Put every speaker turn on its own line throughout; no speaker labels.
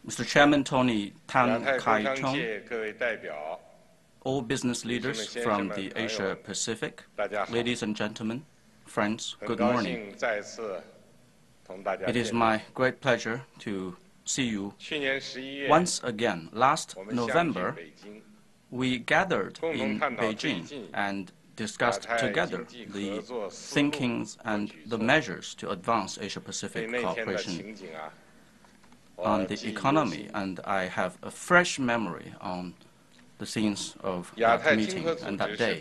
Mr. Chairman Tony Tan Kai-chung, all business leaders from the Asia Pacific, ladies and gentlemen, friends, good morning. It is my great pleasure to see you once again. Last November, we gathered in Beijing and discussed together the thinkings and the measures to advance Asia-Pacific cooperation on the economy, and I have a fresh memory on the scenes of that meeting and that day.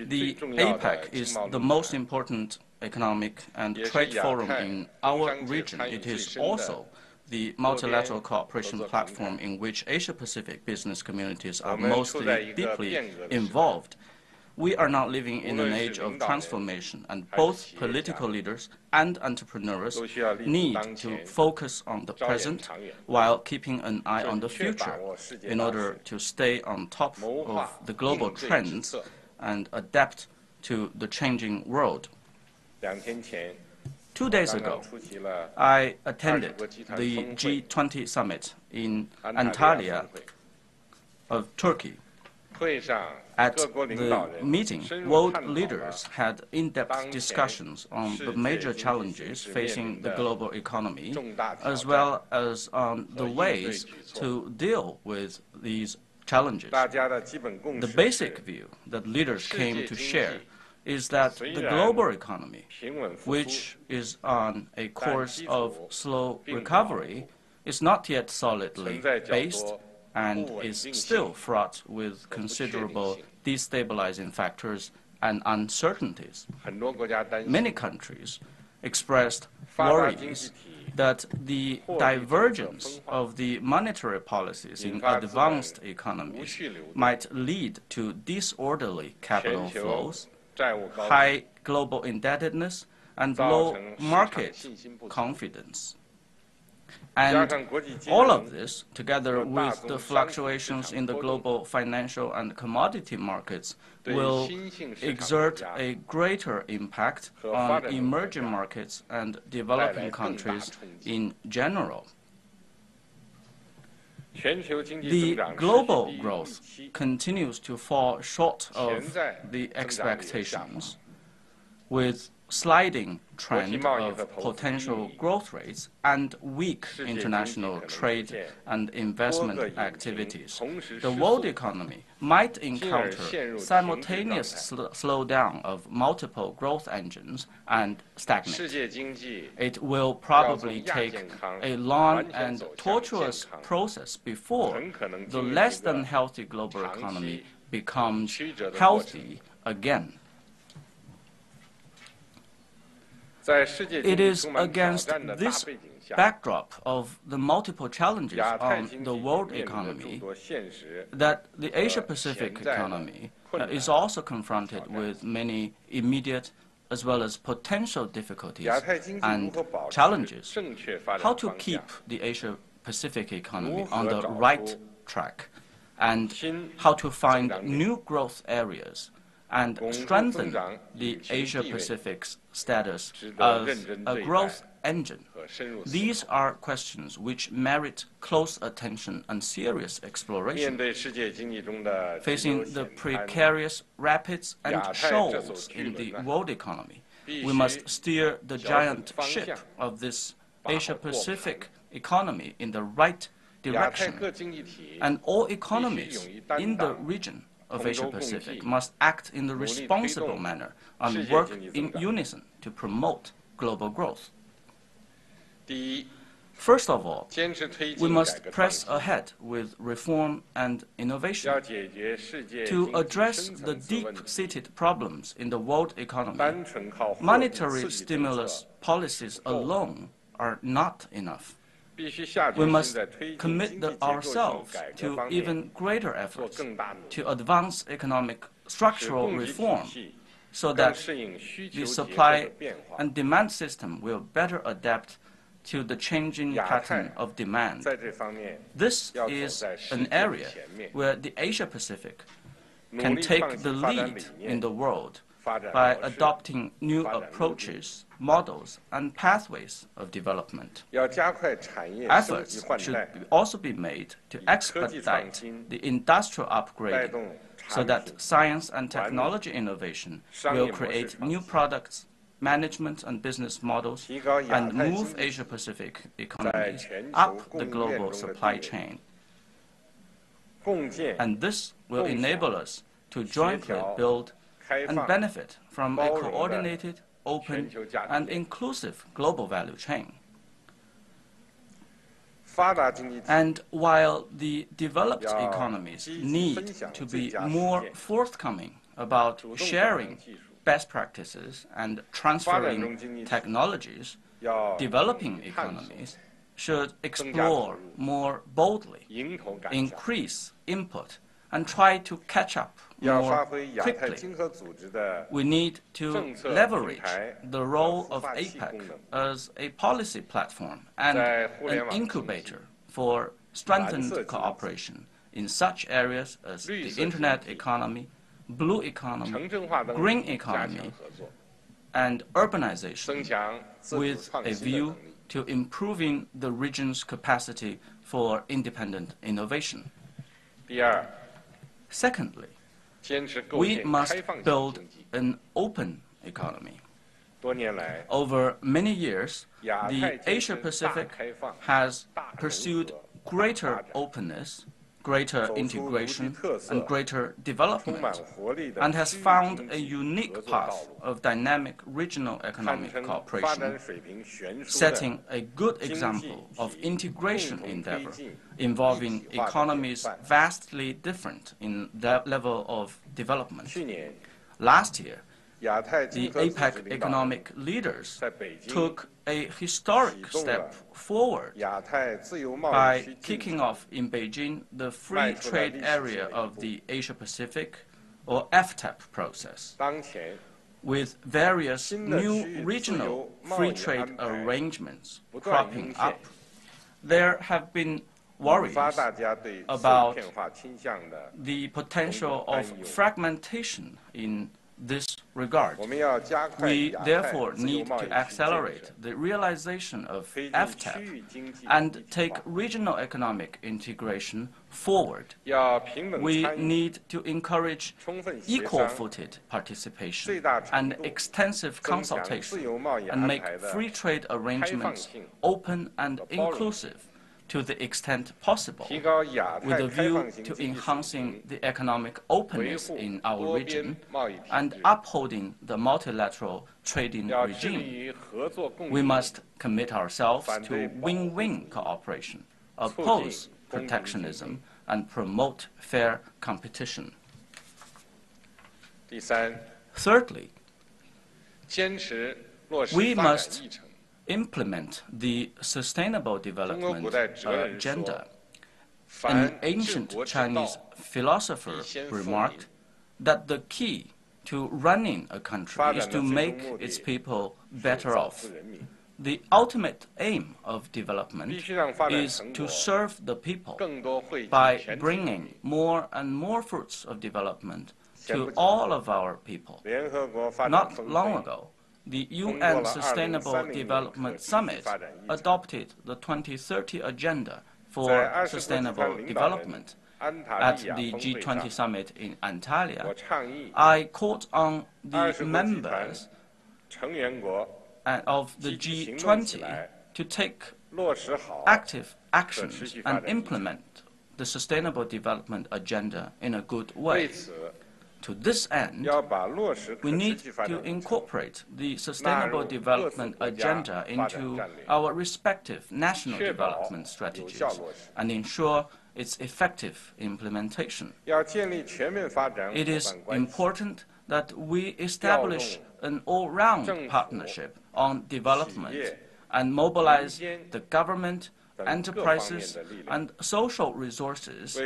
The APEC is the most important economic and trade forum in our region. It is also the multilateral cooperation platform in which Asia-Pacific business communities are mostly deeply involved. We are now living in an age of transformation, and both political leaders and entrepreneurs need to focus on the present while keeping an eye on the future in order to stay on top of the global trends and adapt to the changing world. 2 days ago, I attended the G20 summit in Antalya of Turkey. At the meeting, world leaders had in-depth discussions on the major challenges facing the global economy, as well as on the ways to deal with these challenges. The basic view that leaders came to share is that the global economy, which is on a course of slow recovery, is not yet solidly based and is still fraught with considerable destabilizing factors and uncertainties. Many countries expressed worries that the divergence of the monetary policies in advanced economies might lead to disorderly capital flows, high global indebtedness, and low market confidence. And all of this, together with the fluctuations in the global financial and commodity markets, will exert a greater impact on emerging markets and developing countries in general. The global growth continues to fall short of the expectations, with sliding trend of potential growth rates and weak international trade and investment activities. The world economy might encounter simultaneous slowdown of multiple growth engines and stagnate. It will probably take a long and tortuous process before the less than healthy global economy becomes healthy again. It is against this backdrop of the multiple challenges on the world economy that the Asia-Pacific economy is also confronted with many immediate as well as potential difficulties and challenges. How to keep the Asia-Pacific economy on the right track, and how to find new growth areas and strengthen the Asia-Pacific's status as a growth engine. These are questions which merit close attention and serious exploration. Facing the precarious rapids and shoals in the world economy, we must steer the giant ship of this Asia-Pacific economy in the right direction, and all economies in the region of Asia-Pacific must act in a responsible manner and work in unison to promote global growth. First of all, we must press ahead with reform and innovation. To address the deep-seated problems in the world economy, monetary stimulus policies alone are not enough. We must commit ourselves to even greater efforts to advance economic structural reform so that the supply and demand system will better adapt to the changing pattern of demand. This is an area where the Asia-Pacific can take the lead in the world by adopting new approaches, models, and pathways of development. Efforts should also be made to expedite the industrial upgrading so that science and technology innovation will create new products, management and business models, and move Asia-Pacific economies up the global supply chain. And this will enable us to jointly build and benefit from a coordinated, open, and inclusive global value chain. And while the developed economies need to be more forthcoming about sharing best practices and transferring technologies, developing economies should explore more boldly, increase input, and try to catch up more quickly. We need to leverage the role of APEC as a policy platform and an incubator for strengthened cooperation in such areas as the internet economy, blue economy, green economy, and urbanization, with a view to improving the region's capacity for independent innovation. Secondly, we must build an open economy. Over many years, the Asia-Pacific has pursued greater openness, greater integration, and greater development, and has found a unique path of dynamic regional economic cooperation, setting a good example of integration endeavor involving economies vastly different in their level of development. Last year, the APEC economic leaders took a historic step forward by kicking off in Beijing the free trade area of the Asia-Pacific, or FTAAP process, with various new regional free trade arrangements cropping up. There have been worries about the potential of fragmentation in this regard. We therefore need to accelerate the realization of FTAAP and take regional economic integration forward. We need to encourage equal-footed participation and extensive consultation and make free trade arrangements open and inclusive to the extent possible, with a view to enhancing the economic openness in our region and upholding the multilateral trading regime. We must commit ourselves to win-win cooperation, oppose protectionism, and promote fair competition. Thirdly, we must implement the Sustainable Development Agenda. An ancient Chinese philosopher remarked that the key to running a country is to make its people better off. The ultimate aim of development is to serve the people by bringing more and more fruits of development to all of our people. Not long ago, the UN Sustainable Development Summit adopted the 2030 Agenda for Sustainable Development. At the G20 summit in Antalya, I called on the members of the G20 to take active actions and implement the Sustainable Development Agenda in a good way. To this end, we need to incorporate the Sustainable Development Agenda into our respective national development strategies and ensure its effective implementation. It is important that we establish an all-round partnership on development and mobilize the government, enterprises, and social resources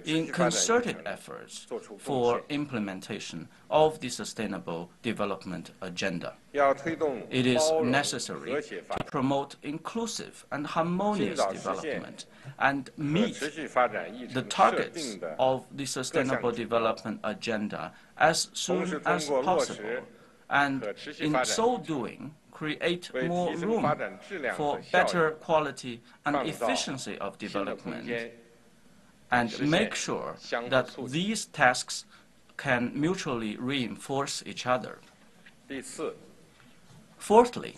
in concerted efforts for implementation of the Sustainable Development Agenda. It is necessary to promote inclusive and harmonious development and meet the targets of the Sustainable Development Agenda as soon as possible, and in so doing, create more room for better quality and efficiency of development, and make sure that these tasks can mutually reinforce each other. Fourthly,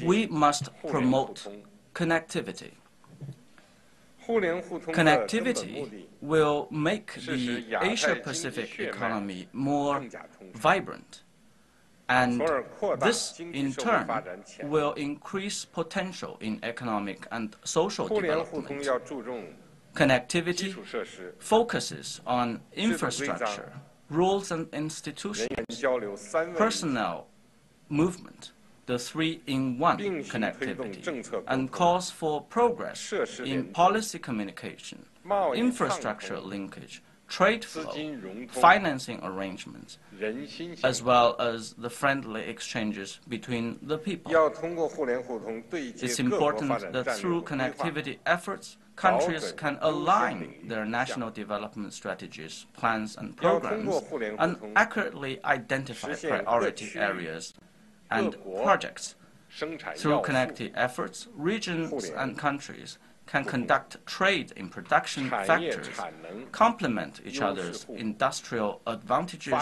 we must promote connectivity. Connectivity will make the Asia-Pacific economy more vibrant, and this, in turn, will increase potential in economic and social development. Connectivity focuses on infrastructure, rules and institutions, personnel movement, the 3-in-1 connectivity, and calls for progress in policy communication, infrastructure linkage, trade flow, financing arrangements, as well as the friendly exchanges between the people. It's important that through connectivity efforts, countries can align their national development strategies, plans, and programs, and accurately identify priority areas and projects. Through connectivity efforts, regions and countries can conduct trade in production factors, complement each other's industrial advantages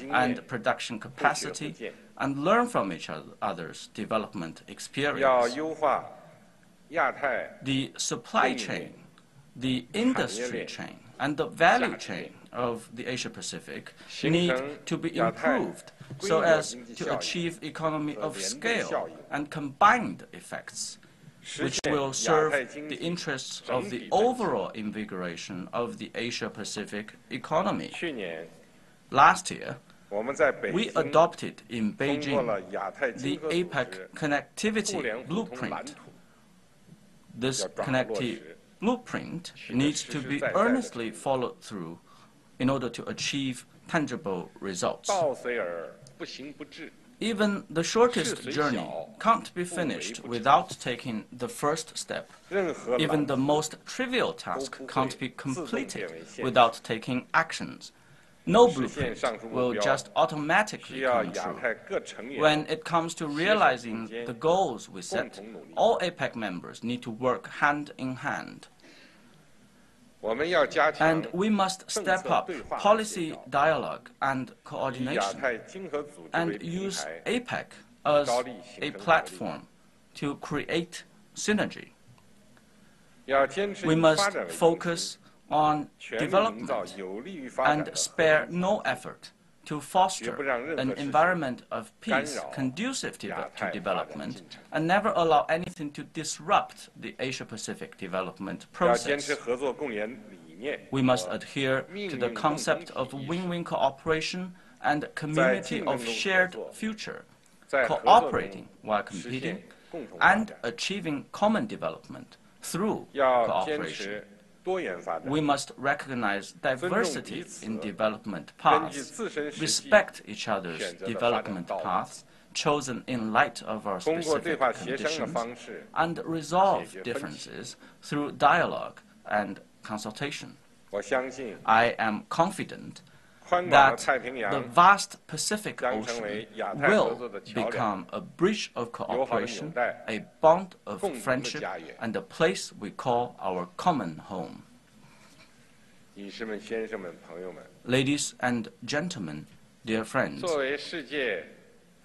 and production capacity, and learn from each other's development experience. The supply chain, the industry chain, and the value chain of the Asia-Pacific need to be improved so as to achieve economy of scale and combined effects, which will serve the interests of the overall invigoration of the Asia-Pacific economy. Last year, we adopted in Beijing the APEC Connectivity Blueprint. This connectivity blueprint needs to be earnestly followed through in order to achieve tangible results. Even the shortest journey can't be finished without taking the first step. Even the most trivial task can't be completed without taking actions. No blueprint will just automatically come true. When it comes to realizing the goals we set, all APEC members need to work hand in hand. And we must step up policy dialogue and coordination and use APEC as a platform to create synergy. We must focus on development and spare no effort to foster an environment of peace conducive to development and never allow anything to disrupt the Asia-Pacific development process. We must adhere to the concept of win-win cooperation and community of shared future, cooperating while competing, and achieving common development through cooperation. We must recognize diversity in development paths, respect each other's development paths, chosen in light of our specific conditions, and resolve differences through dialogue and consultation. I am confident that the vast Pacific Ocean will become a bridge of cooperation, a bond of friendship, and a place we call our common home. Ladies and gentlemen, dear friends,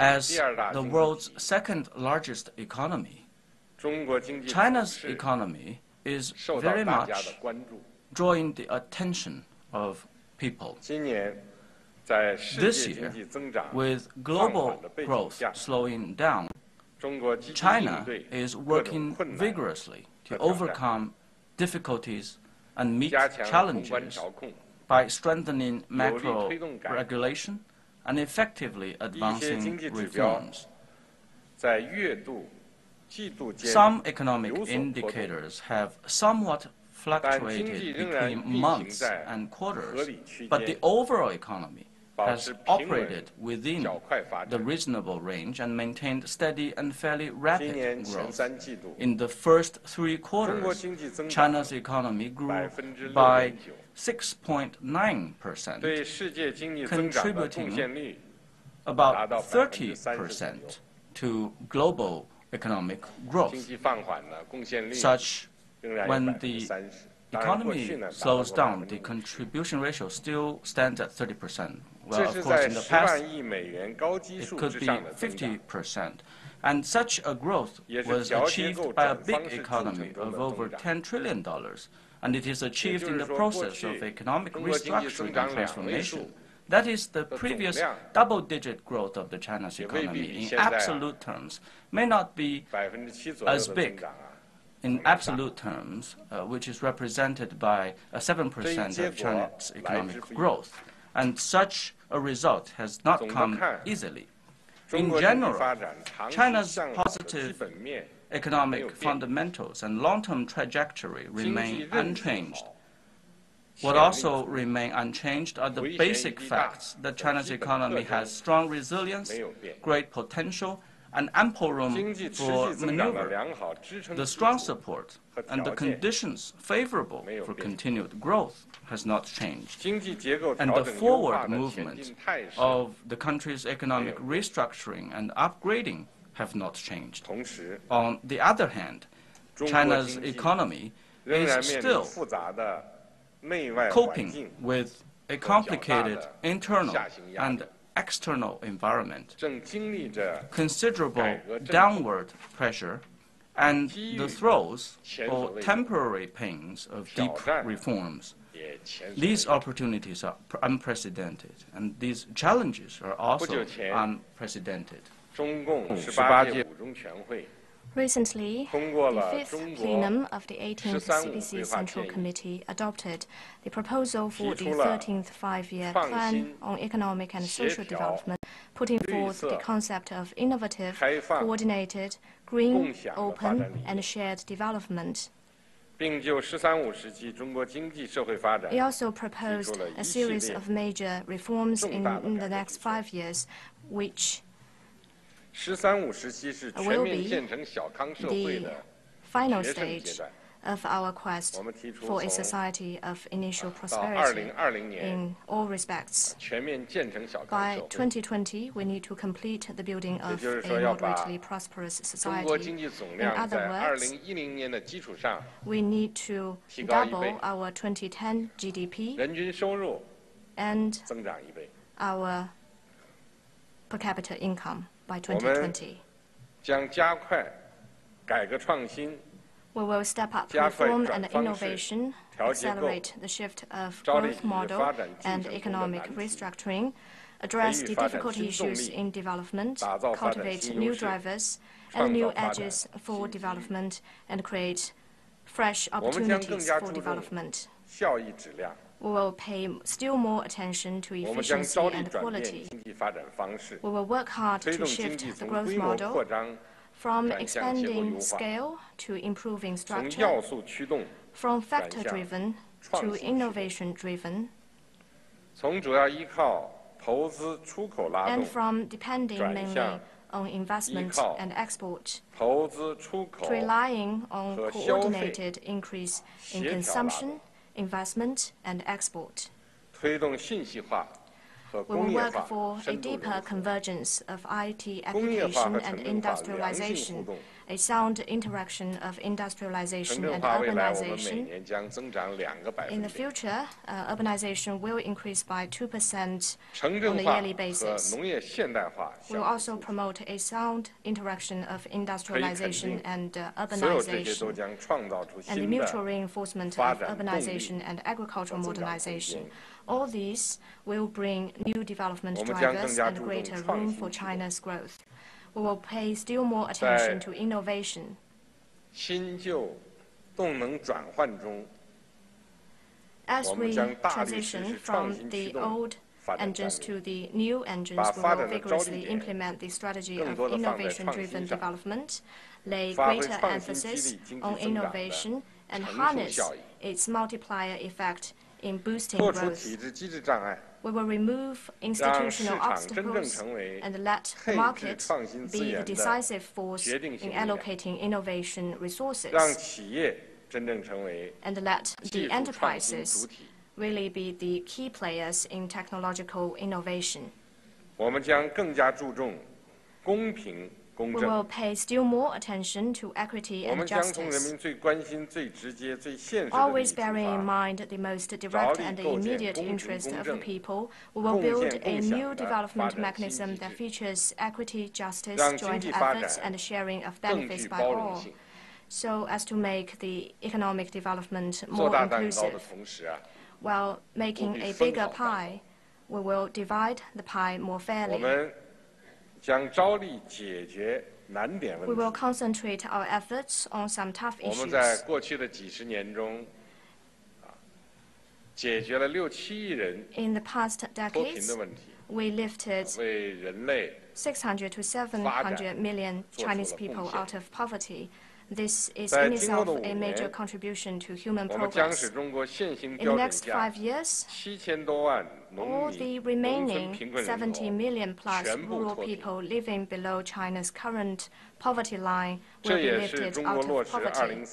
as the world's second largest economy, China's economy is very much drawing the attention of people. This year, with global growth slowing down, China is working vigorously to overcome difficulties and meet challenges by strengthening macro regulation and effectively advancing reforms. Some economic indicators have somewhat fluctuated between months and quarters, but the overall economy has operated within the reasonable range and maintained steady and fairly rapid growth. In the first 3 quarters, China's economy grew by 6.9%, contributing about 30% to global economic growth. When the economy slows down, the contribution ratio still stands at 30%. Well, of course, in the past, it could be 50%. And such a growth was achieved by a big economy of over $10 trillion. And it is achieved in the process of economic restructuring and transformation. That is, the previous double-digit growth of the China's economy in absolute terms may not be as big in absolute terms, which is represented by 7% of China's economic growth. And such a result has not come easily. In general, China's positive economic fundamentals and long-term trajectory remain unchanged. What also remain unchanged are the basic facts that China's economy has strong resilience, great potential, and ample room for maneuver. The strong support and the conditions favorable for continued growth has not changed. And the forward movement of the country's economic restructuring and upgrading have not changed. On the other hand, China's economy is still coping with a complicated internal and external environment, considerable downward pressure, and the throes or temporary pains of deep reforms. These opportunities are unprecedented, and these challenges are also unprecedented.
Recently, the 5th plenum of the 18th CPC Central Committee adopted the proposal for the 13th Five-Year Plan on Economic and Social Development, putting forth the concept of innovative, coordinated, green, open, and shared development. It also proposed a series of major reforms in the next 5 years, which will be the final stage of our quest for a society of initial prosperity in all respects. By 2020, we need to complete the building of a moderately prosperous society. In other words, we need to double our 2010 GDP and our per capita income by 2020. We will step up reform and innovation, accelerate the shift of growth model and economic restructuring, address the difficult issues in development, cultivate new drivers and new edges for development, and create fresh opportunities for development. We will pay still more attention to efficiency and quality. We will work hard to shift the growth model from expanding scale to improving structure, from factor-driven to innovation-driven, and from depending mainly on investment and export to relying on coordinated increase in consumption, investment, and export. We will work for a deeper convergence of IT application and industrialization, a sound interaction of industrialization and urbanization. In the future, urbanization will increase by 2% on a yearly basis. We will also promote a sound interaction of industrialization and urbanization, and the mutual reinforcement of urbanization and agricultural modernization. All these will bring new development drivers and greater room for China's growth. We will pay still more attention to innovation. As we transition from the old engines to the new engines, we will vigorously implement the strategy of innovation-driven development, lay greater emphasis on innovation, and harness its multiplier effect in boosting growth. We will remove institutional obstacles and let the market be the decisive force in allocating innovation resources, and let the enterprises really be the key players in technological innovation. We will pay still more attention to equity and justice, always bearing in mind the most direct and immediate interest of the people. We will build a new development mechanism that features equity, justice, joint efforts, and sharing of benefits by all, so as to make the economic development more inclusive. While making a bigger pie, we will divide the pie more fairly. We will concentrate our efforts on some tough issues. In the past decades, we lifted 600 to 700 million Chinese people out of poverty. This is in itself a major contribution to human progress. In the next 5 years, all the remaining 70 million plus rural people living below China's current poverty line will be lifted out of poverty.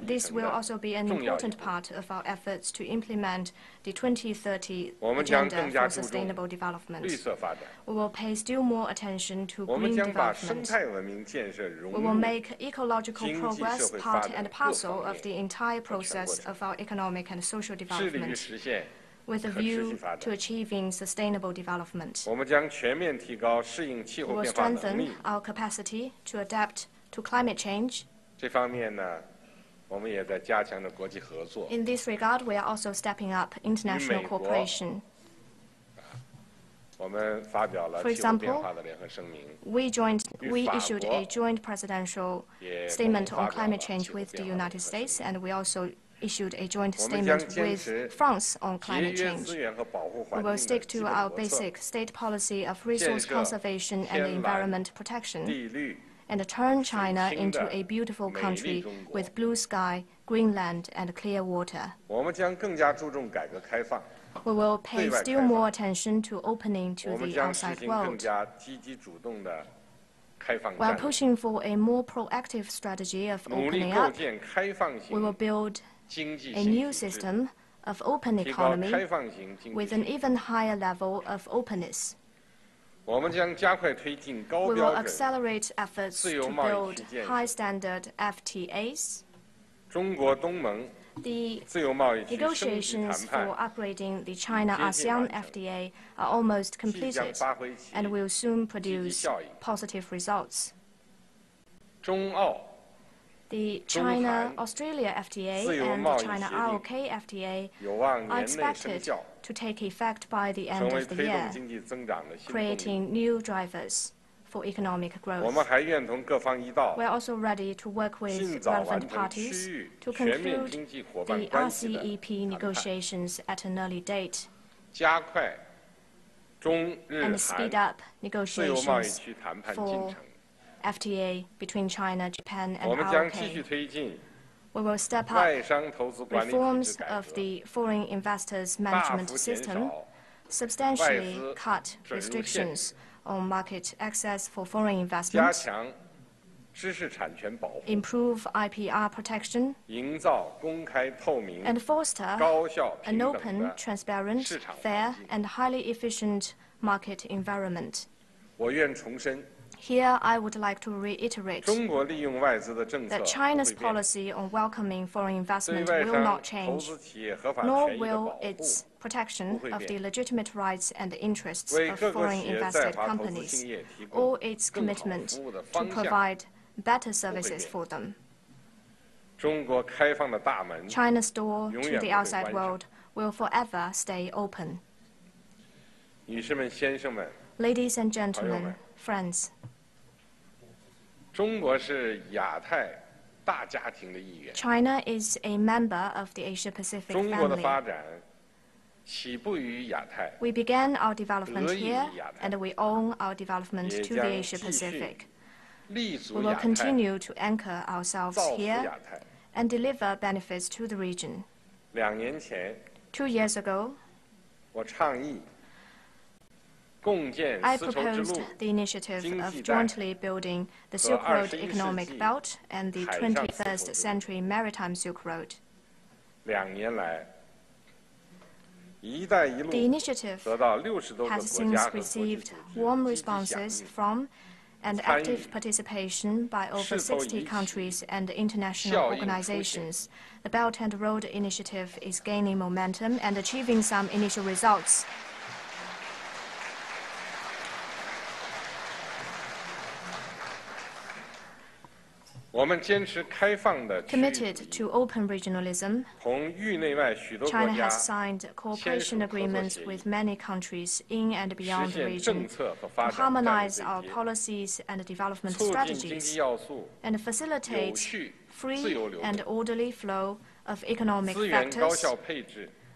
This will also be an important part of our efforts to implement the 2030 Agenda for Sustainable Development. We will pay still more attention to green development. We will make ecological progress part and parcel of the entire process of our economic and social development, with a view to achieving sustainable development. We will strengthen our capacity to adapt to climate change. In this regard, we are also stepping up international cooperation. For example, we issued a joint presidential statement on climate change with the United States, and we also issued a joint statement with France on climate change. We will stick to our basic state policy of resource conservation and environment protection, and turn China into a beautiful country with blue sky, green land, and clear water. We will pay still more attention to opening to the outside world. While pushing for a more proactive strategy of opening up, we will build a new system of open economy with an even higher level of openness. We will accelerate efforts to build high-standard FTAs. The negotiations for upgrading the China-ASEAN FTA are almost completed and will soon produce positive results. The China-Australia FTA and the China-ROK FTA are expected to take effect by the end of the year, creating new drivers for economic growth. We are also ready to work with relevant parties to conclude the RCEP negotiations at an early date and speed up negotiations for FTA between China, Japan, and ROK. We will step up reforms of the foreign investors management system, substantially cut restrictions on market access for foreign investment, improve IPR protection, and foster an open, transparent, fair, and highly efficient market environment. Here, I would like to reiterate that China's policy on welcoming foreign investment will not change, nor will its protection of the legitimate rights and interests of foreign invested companies, or its commitment to provide better services for them. China's door to the outside world will forever stay open. Ladies and gentlemen, friends, China is a member of the Asia-Pacific family. We began our development here, and we owe our development to the Asia-Pacific. We will continue to anchor ourselves here and deliver benefits to the region. 2 years ago, I proposed the initiative of jointly building the Silk Road Economic Belt and the 21st Century Maritime Silk Road. The initiative has since received warm responses from and active participation by over 60 countries and international organizations. The Belt and Road Initiative is gaining momentum and achieving some initial results. Committed to open regionalism, China has signed cooperation agreements with many countries in and beyond the region to harmonize our policies and development strategies and facilitate free and orderly flow of economic factors,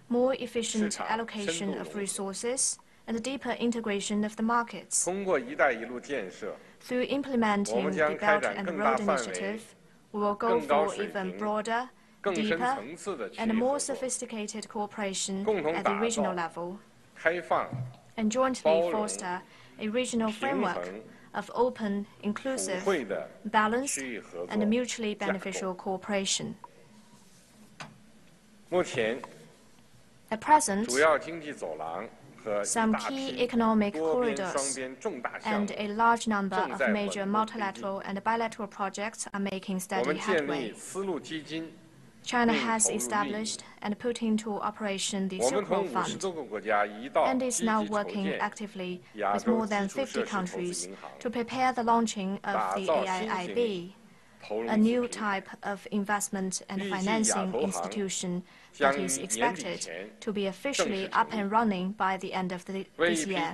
more efficient allocation of resources, and deeper integration of the markets. Through implementing the Belt and Road Initiative, we will go for even broader, deeper, and more sophisticated cooperation at the regional level, and jointly foster a regional framework of open, inclusive, balanced, and mutually beneficial cooperation. At present, some key economic corridors and a large number of major multilateral and bilateral projects are making steady headway. China has established and put into operation the Silk Road Fund and is now working actively with more than 50 countries to prepare the launching of the AIIB, a new type of investment and financing institution that is expected to be officially up and running by the end of this year.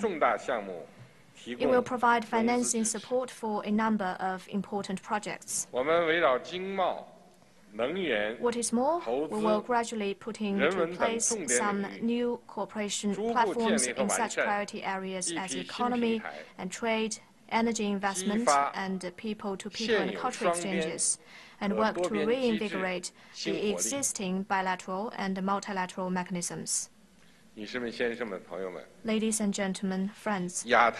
It will provide financing support for a number of important projects. What is more, we will gradually put into place some new cooperation platforms in such priority areas as economy and trade, energy investment, and people-to-people and cultural exchanges, and work to reinvigorate the existing bilateral and multilateral mechanisms. Ladies and gentlemen, friends, the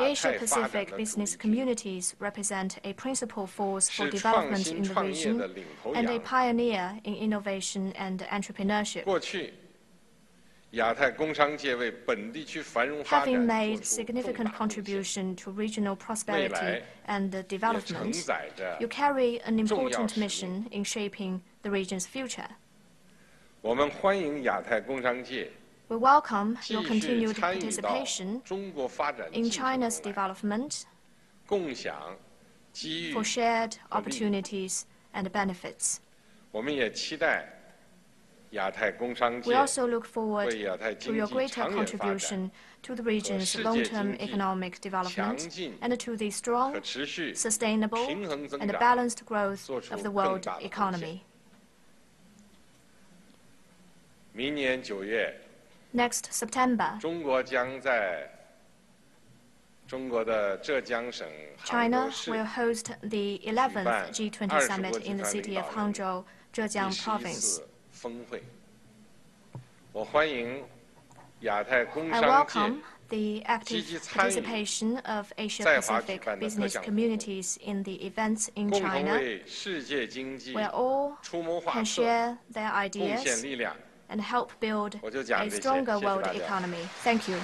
Asia-Pacific business communities represent a principal force for development in the region and a pioneer in innovation and entrepreneurship. Having made significant contribution to regional prosperity and development, you carry an important mission in shaping the region's future. We welcome your continued participation in China's development for shared opportunities and benefits. We also look forward to your greater contribution to the region's long-term economic development and to the strong, sustainable, and balanced growth of the world economy. Next September, China will host the 11th G20 summit in the city of Hangzhou, Zhejiang Province. I welcome the active participation of Asia-Pacific business communities in the events in China, where all can share their ideas and help build a stronger world economy. Thank you.